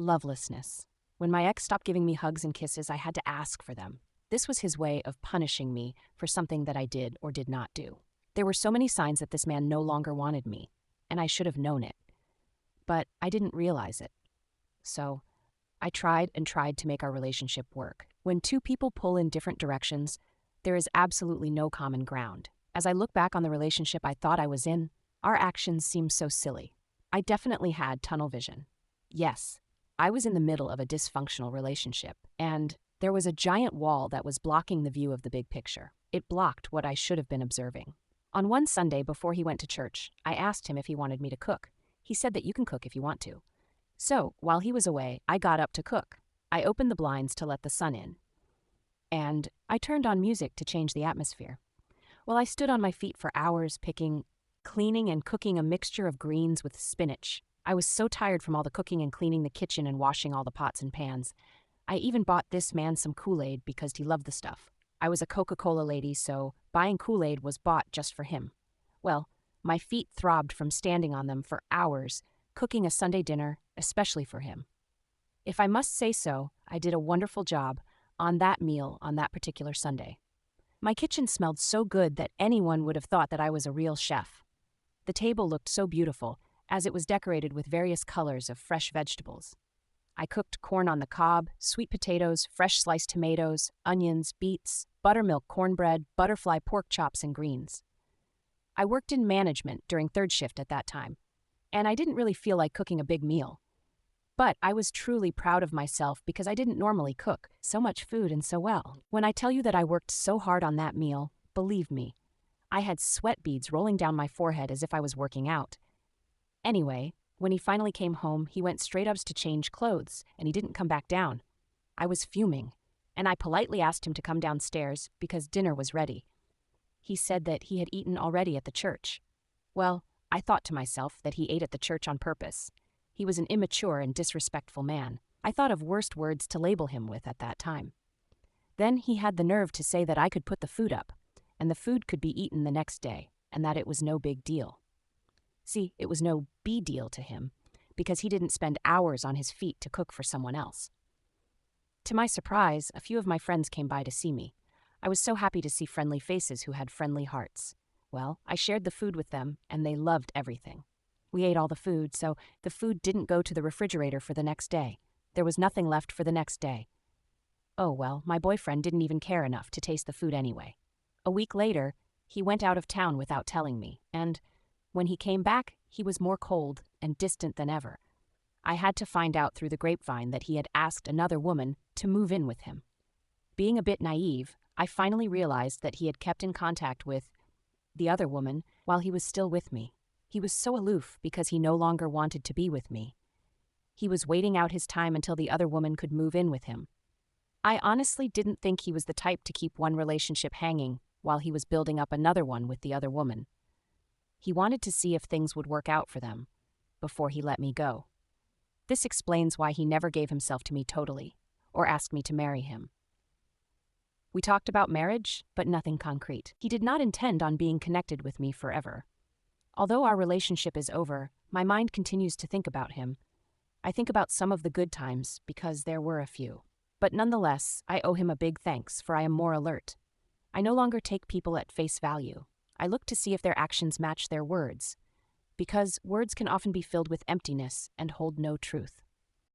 Lovelessness. When my ex stopped giving me hugs and kisses, I had to ask for them. This was his way of punishing me for something that I did or did not do. There were so many signs that this man no longer wanted me, and I should have known it. But I didn't realize it. So, I tried and tried to make our relationship work. When two people pull in different directions, there is absolutely no common ground. As I look back on the relationship I thought I was in, our actions seem so silly. I definitely had tunnel vision. Yes, I was in the middle of a dysfunctional relationship, and there was a giant wall that was blocking the view of the big picture. It blocked what I should have been observing. On one Sunday before he went to church, I asked him if he wanted me to cook. He said that you can cook if you want to. So, while he was away, I got up to cook. I opened the blinds to let the sun in. And I turned on music to change the atmosphere. Well, I stood on my feet for hours picking, cleaning and cooking a mixture of greens with spinach. I was so tired from all the cooking and cleaning the kitchen and washing all the pots and pans. I even bought this man some Kool-Aid because he loved the stuff. I was a Coca-Cola lady, so buying Kool-Aid was bought just for him. Well, my feet throbbed from standing on them for hours, cooking a Sunday dinner, especially for him. If I must say so, I did a wonderful job on that meal on that particular Sunday. My kitchen smelled so good that anyone would have thought that I was a real chef. The table looked so beautiful, as it was decorated with various colors of fresh vegetables. I cooked corn on the cob, sweet potatoes, fresh sliced tomatoes, onions, beets, buttermilk cornbread, butterfly pork chops, and greens. I worked in management during third shift at that time, and I didn't really feel like cooking a big meal. But I was truly proud of myself because I didn't normally cook so much food and so well. When I tell you that I worked so hard on that meal, believe me, I had sweat beads rolling down my forehead as if I was working out. Anyway, when he finally came home, he went straight up to change clothes, and he didn't come back down. I was fuming, and I politely asked him to come downstairs because dinner was ready. He said that he had eaten already at the church. Well, I thought to myself that he ate at the church on purpose. He was an immature and disrespectful man. I thought of worst words to label him with at that time. Then he had the nerve to say that I could put the food up, and the food could be eaten the next day, and that it was no big deal. See, it was no big deal to him, because he didn't spend hours on his feet to cook for someone else. To my surprise, a few of my friends came by to see me. I was so happy to see friendly faces who had friendly hearts. Well, I shared the food with them, and they loved everything. We ate all the food, so the food didn't go to the refrigerator for the next day. There was nothing left for the next day. Oh well, my boyfriend didn't even care enough to taste the food anyway. A week later, he went out of town without telling me, and when he came back, he was more cold and distant than ever. I had to find out through the grapevine that he had asked another woman to move in with him. Being a bit naive, I finally realized that he had kept in contact with the other woman while he was still with me. He was so aloof because he no longer wanted to be with me. He was waiting out his time until the other woman could move in with him. I honestly didn't think he was the type to keep one relationship hanging while he was building up another one with the other woman. He wanted to see if things would work out for them before he let me go. This explains why he never gave himself to me totally or asked me to marry him. We talked about marriage, but nothing concrete. He did not intend on being connected with me forever. Although our relationship is over, my mind continues to think about him. I think about some of the good times because there were a few. But nonetheless, I owe him a big thanks, for I am more alert. I no longer take people at face value. I look to see if their actions match their words, because words can often be filled with emptiness and hold no truth.